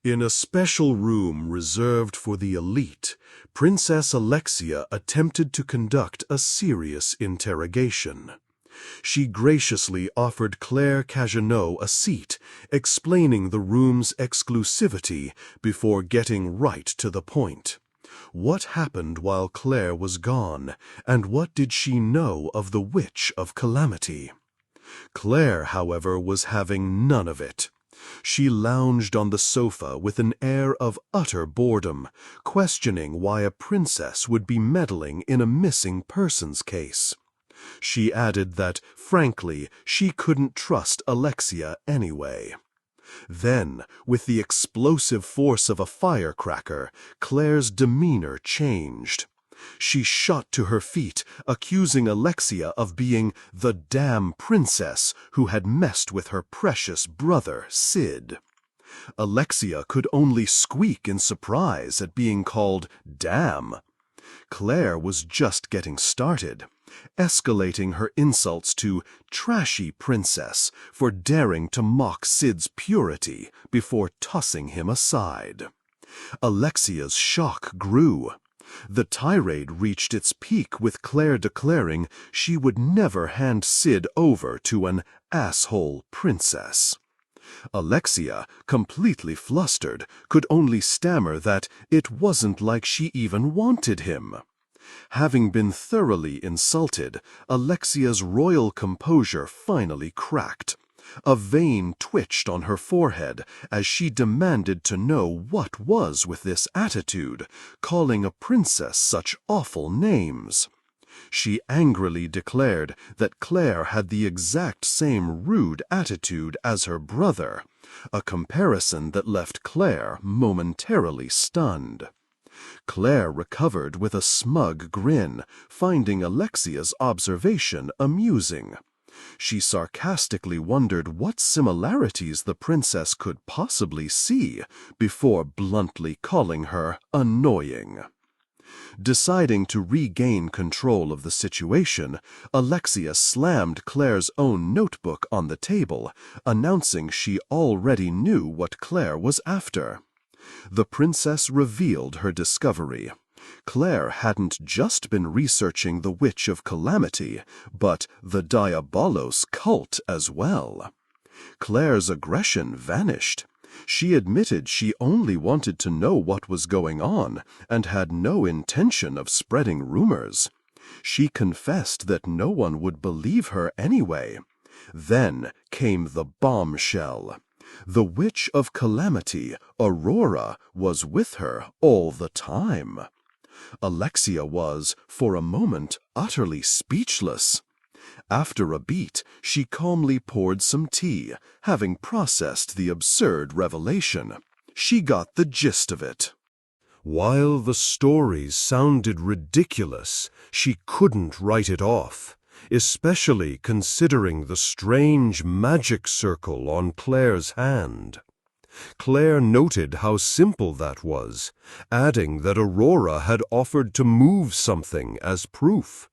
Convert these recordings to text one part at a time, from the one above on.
In a special room reserved for the elite, Princess Alexia attempted to conduct a serious interrogation. She graciously offered Claire Kagenou a seat, explaining the room's exclusivity before getting right to the point. What happened while Claire was gone, and what did she know of the Witch of Calamity? Claire, however, was having none of it. She lounged on the sofa with an air of utter boredom, questioning why a princess would be meddling in a missing persons case. She added that, frankly, she couldn't trust Alexia anyway. Then, with the explosive force of a firecracker, Claire's demeanor changed. She shot to her feet, accusing Alexia of being the damn princess who had messed with her precious brother, Sid. Alexia could only squeak in surprise at being called damn. Claire was just getting started, escalating her insults to trashy princess for daring to mock Sid's purity before tossing him aside. Alexia's shock grew. The tirade reached its peak with Claire declaring she would never hand Sid over to an asshole princess. Alexia, completely flustered, could only stammer that it wasn't like she even wanted him. Having been thoroughly insulted, Alexia's royal composure finally cracked. A vein twitched on her forehead as she demanded to know what was with this attitude, calling a princess such awful names. She angrily declared that Claire had the exact same rude attitude as her brother, a comparison that left Claire momentarily stunned. Claire recovered with a smug grin, finding Alexia's observation amusing. She sarcastically wondered what similarities the princess could possibly see before bluntly calling her annoying. Deciding to regain control of the situation, Alexia slammed Claire's own notebook on the table, announcing she already knew what Claire was after. The princess revealed her discovery. Claire hadn't just been researching the Witch of Calamity, but the Diabolos Cult as well. Claire's aggression vanished. She admitted she only wanted to know what was going on and had no intention of spreading rumors. She confessed that no one would believe her anyway. Then came the bombshell. The Witch of Calamity, Aurora, was with her all the time. Alexia was, for a moment, utterly speechless. After a beat, she calmly poured some tea, having processed the absurd revelation. She got the gist of it. While the stories sounded ridiculous, she couldn't write it off, especially considering the strange magic circle on Claire's hand. Claire noted how simple that was, adding that Aurora had offered to move something as proof.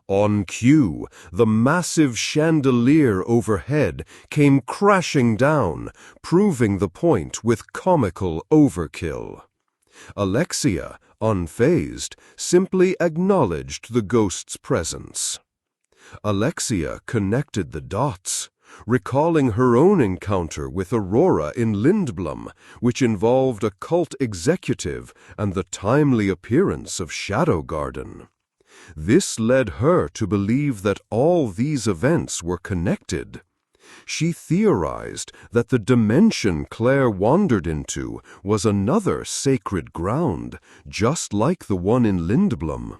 On cue, the massive chandelier overhead came crashing down, proving the point with comical overkill. Alexia, unfazed, simply acknowledged the ghost's presence. Alexia connected the dots, recalling her own encounter with Aurora in Lindblom, which involved a cult executive and the timely appearance of Shadow Garden. This led her to believe that all these events were connected. She theorized that the dimension Claire wandered into was another sacred ground, just like the one in Lindblom.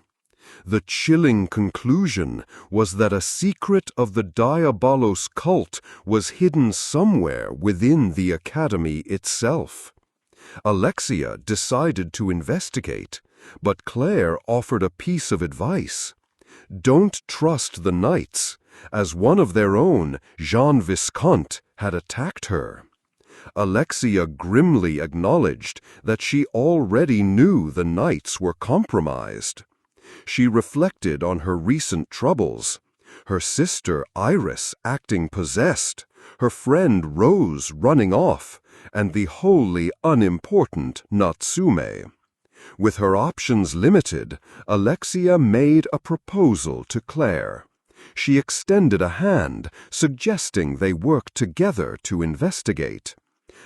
The chilling conclusion was that a secret of the Diabolos Cult was hidden somewhere within the Academy itself. Alexia decided to investigate, but Claire offered a piece of advice. Don't trust the knights, as one of their own, Jean Viscount, had attacked her. Alexia grimly acknowledged that she already knew the knights were compromised. She reflected on her recent troubles, her sister Iris acting possessed, her friend Rose running off, and the wholly unimportant Natsume. With her options limited, Alexia made a proposal to Claire. She extended a hand, suggesting they work together to investigate.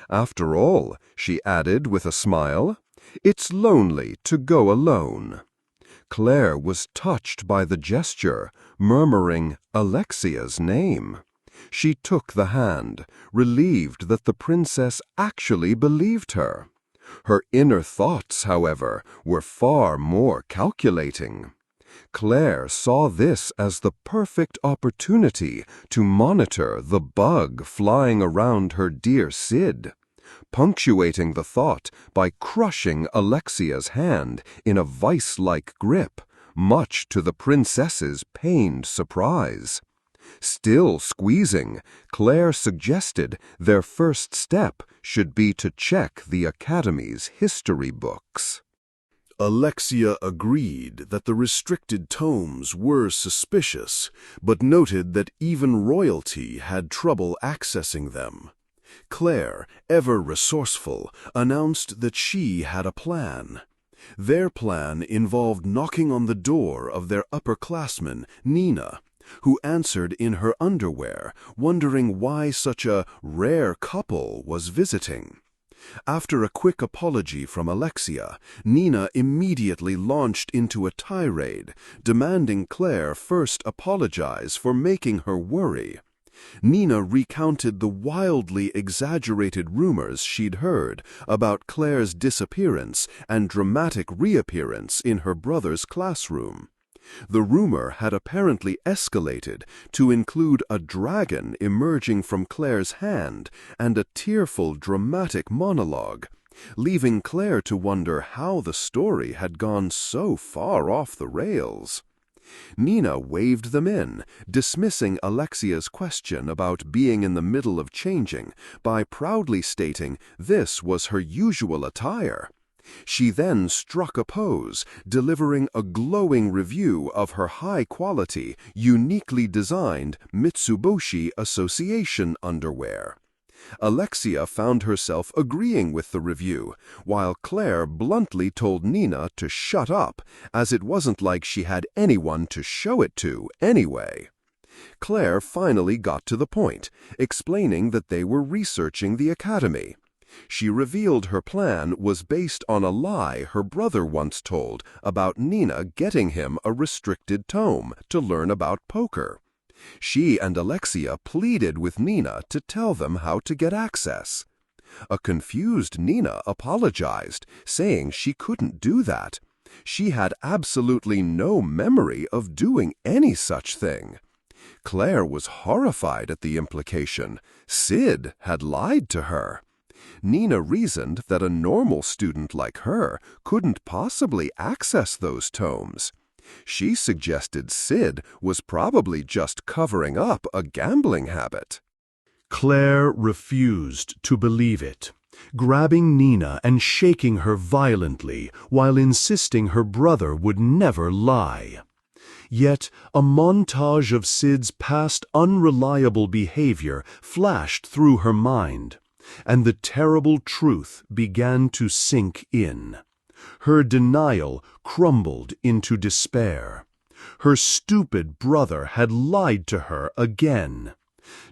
After all, she added with a smile, it's lonely to go alone. Claire was touched by the gesture, murmuring Alexia's name. She took the hand, relieved that the princess actually believed her. Her inner thoughts, however, were far more calculating. Claire saw this as the perfect opportunity to monitor the bug flying around her dear Cid, punctuating the thought by crushing Alexia's hand in a vice-like grip, much to the princess's pained surprise. Still squeezing, Claire suggested their first step should be to check the Academy's history books. Alexia agreed that the restricted tomes were suspicious, but noted that even royalty had trouble accessing them. Claire, ever resourceful, announced that she had a plan. Their plan involved knocking on the door of their upperclassman, Nina, who answered in her underwear, wondering why such a rare couple was visiting. After a quick apology from Alexia, Nina immediately launched into a tirade, demanding Claire first apologize for making her worry. Nina recounted the wildly exaggerated rumors she'd heard about Claire's disappearance and dramatic reappearance in her brother's classroom. The rumor had apparently escalated to include a dragon emerging from Claire's hand and a tearful, dramatic monologue, leaving Claire to wonder how the story had gone so far off the rails. Nina waved them in, dismissing Alexia's question about being in the middle of changing by proudly stating this was her usual attire. She then struck a pose, delivering a glowing review of her high-quality, uniquely designed Mitsubishi Association underwear. Alexia found herself agreeing with the review, while Claire bluntly told Nina to shut up, as it wasn't like she had anyone to show it to anyway. Claire finally got to the point, explaining that they were researching the Academy. She revealed her plan was based on a lie her brother once told about Nina getting him a restricted tome to learn about poker. She and Alexia pleaded with Nina to tell them how to get access. A confused Nina apologized, saying she couldn't do that. She had absolutely no memory of doing any such thing. Claire was horrified at the implication. Cid had lied to her. Nina reasoned that a normal student like her couldn't possibly access those tomes. She suggested Cid was probably just covering up a gambling habit. Claire refused to believe it, grabbing Nina and shaking her violently while insisting her brother would never lie. Yet a montage of Cid's past unreliable behavior flashed through her mind, and the terrible truth began to sink in. Her denial crumbled into despair. Her stupid brother had lied to her again.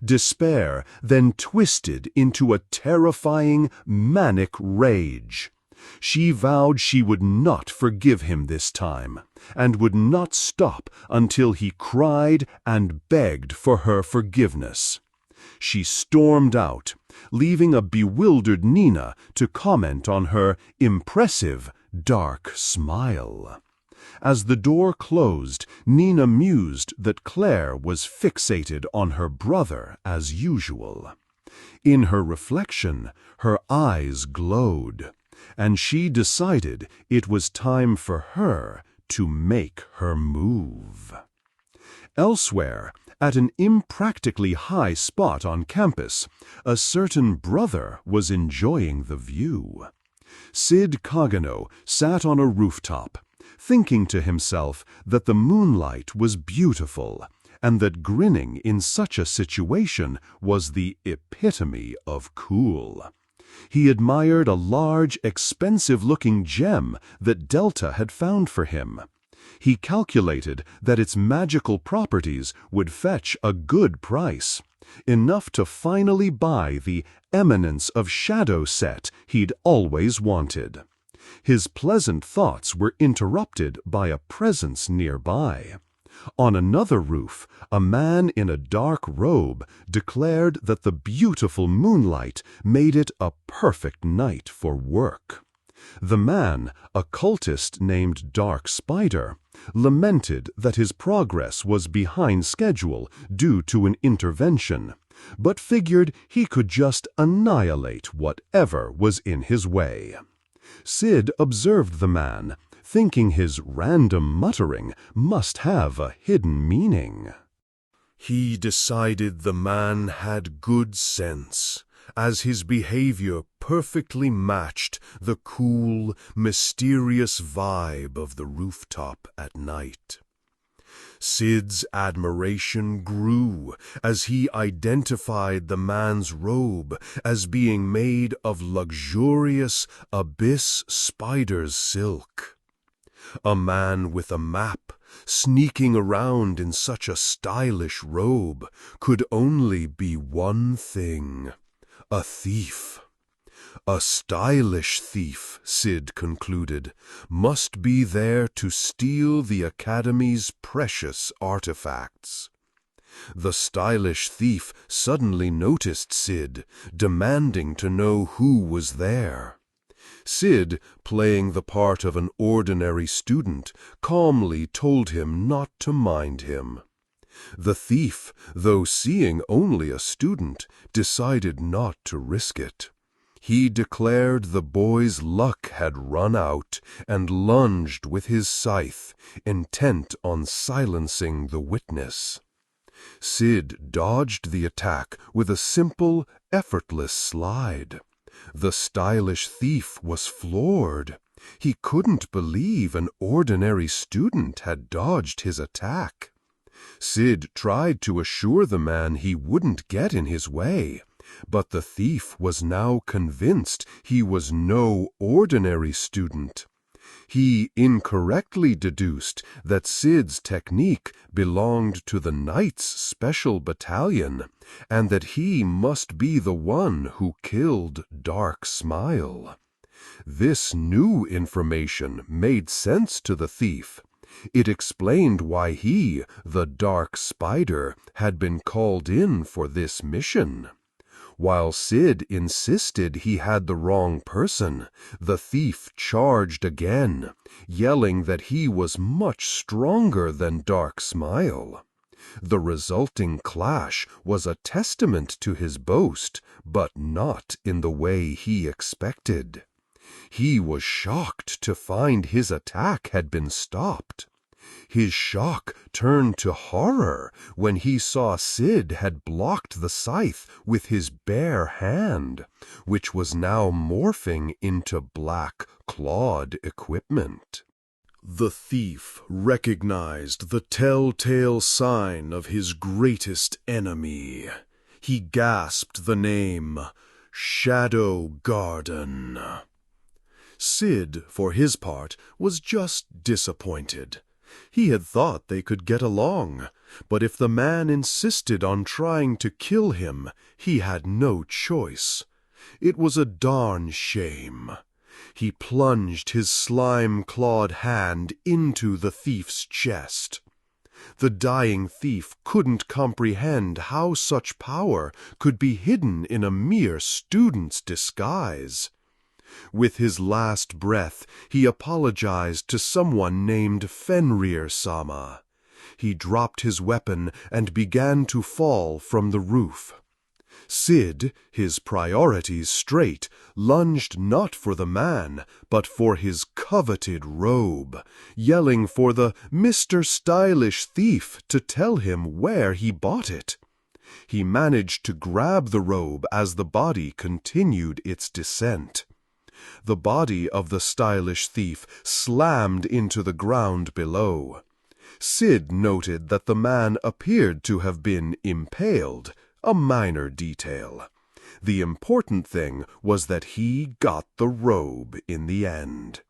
Despair then twisted into a terrifying, manic rage. She vowed she would not forgive him this time, and would not stop until he cried and begged for her forgiveness. She stormed out, leaving a bewildered Nina to comment on her impressive, dark smile. As the door closed, Nina mused that Claire was fixated on her brother as usual. In her reflection, her eyes glowed, and she decided it was time for her to make her move. Elsewhere, at an impractically high spot on campus, a certain brother was enjoying the view. Claire Kagenou sat on a rooftop, thinking to himself that the moonlight was beautiful, and that grinning in such a situation was the epitome of cool. He admired a large, expensive-looking gem that Delta had found for him. He calculated that its magical properties would fetch a good price, enough to finally buy the Eminence of Shadow set he'd always wanted. His pleasant thoughts were interrupted by a presence nearby. On another roof, a man in a dark robe declared that the beautiful moonlight made it a perfect night for work. The man, a cultist named Dark Spider, lamented that his progress was behind schedule due to an intervention, but figured he could just annihilate whatever was in his way. Sid observed the man, thinking his random muttering must have a hidden meaning. He decided the man had good sense, as his behavior perfectly matched the cool, mysterious vibe of the rooftop at night. Sid's admiration grew as he identified the man's robe as being made of luxurious abyss spider's silk. A man with a map, sneaking around in such a stylish robe, could only be one thing: a thief. A stylish thief, Sid concluded, must be there to steal the Academy's precious artifacts. The stylish thief suddenly noticed Sid, demanding to know who was there. Sid, playing the part of an ordinary student, calmly told him not to mind him. The thief, though seeing only a student, decided not to risk it. He declared the boy's luck had run out and lunged with his scythe, intent on silencing the witness. Sid dodged the attack with a simple, effortless slide. The stylish thief was floored. He couldn't believe an ordinary student had dodged his attack. Sid tried to assure the man he wouldn't get in his way, but the thief was now convinced he was no ordinary student. He incorrectly deduced that Sid's technique belonged to the Knight's Special Battalion, and that he must be the one who killed Dark Smile. This new information made sense to the thief. It explained why he, the Dark Spider, had been called in for this mission. While Sid insisted he had the wrong person, the thief charged again, yelling that he was much stronger than Dark Smile. The resulting clash was a testament to his boast, but not in the way he expected. He was shocked to find his attack had been stopped. His shock turned to horror when he saw Sid had blocked the scythe with his bare hand, which was now morphing into black, clawed equipment. The thief recognized the telltale sign of his greatest enemy. He gasped the name, Shadow Garden. Sid, for his part, was just disappointed. He had thought they could get along, but if the man insisted on trying to kill him, he had no choice. It was a darn shame. He plunged his slime-clawed hand into the thief's chest. The dying thief couldn't comprehend how such power could be hidden in a mere student's disguise. With his last breath, he apologized to someone named Fenrir-sama. He dropped his weapon and began to fall from the roof. Sid, his priorities straight, lunged not for the man, but for his coveted robe, yelling for the Mr. Stylish Thief to tell him where he bought it. He managed to grab the robe as the body continued its descent. The body of the stylish thief slammed into the ground below. Sid noted that the man appeared to have been impaled, a minor detail. The important thing was that he got the robe in the end.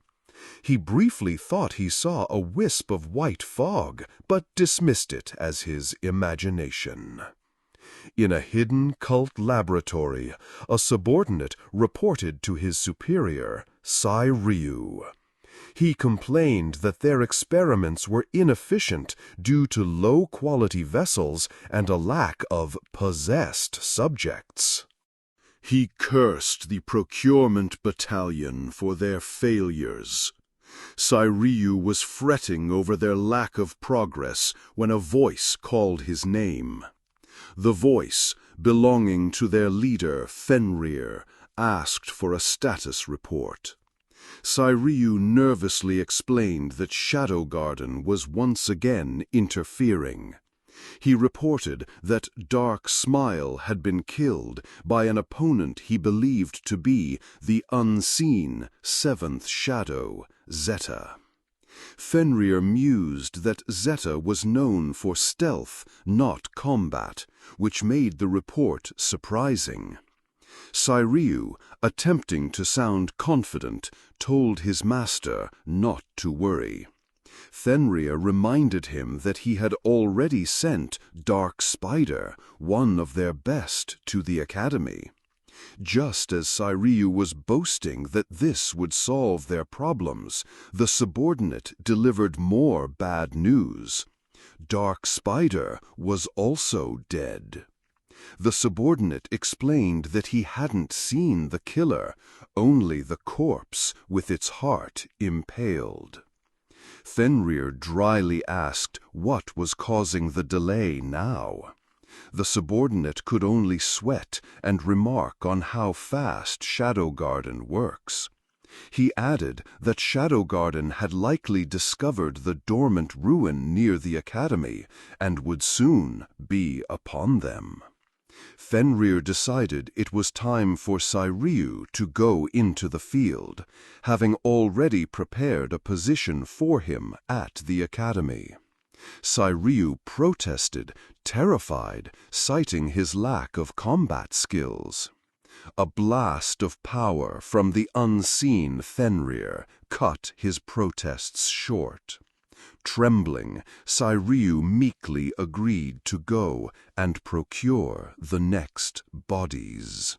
He briefly thought he saw a wisp of white fog, but dismissed it as his imagination. In a hidden cult laboratory, a subordinate reported to his superior, Ryu. He complained that their experiments were inefficient due to low-quality vessels and a lack of possessed subjects. He cursed the procurement battalion for their failures. Ryu was fretting over their lack of progress when a voice called his name. The voice, belonging to their leader, Fenrir, asked for a status report. Ryu nervously explained that Shadow Garden was once again interfering. He reported that Dark Smile had been killed by an opponent he believed to be the unseen seventh shadow, Zeta. Fenrir mused that Zeta was known for stealth, not combat, which made the report surprising. Ryu, attempting to sound confident, told his master not to worry. Fenrir reminded him that he had already sent Dark Spider, one of their best, to the academy. Just as Ryu was boasting that this would solve their problems, the subordinate delivered more bad news. Dark Spider was also dead. The subordinate explained that he hadn't seen the killer, only the corpse with its heart impaled. Fenrir dryly asked what was causing the delay now. The subordinate could only sweat and remark on how fast Shadow Garden works. He added that Shadow Garden had likely discovered the dormant ruin near the academy and would soon be upon them. Fenrir decided it was time for Ryu to go into the field, having already prepared a position for him at the academy. Ryu protested, terrified, citing his lack of combat skills. A blast of power from the unseen Fenrir cut his protests short. Trembling, Ryu meekly agreed to go and procure the next bodies.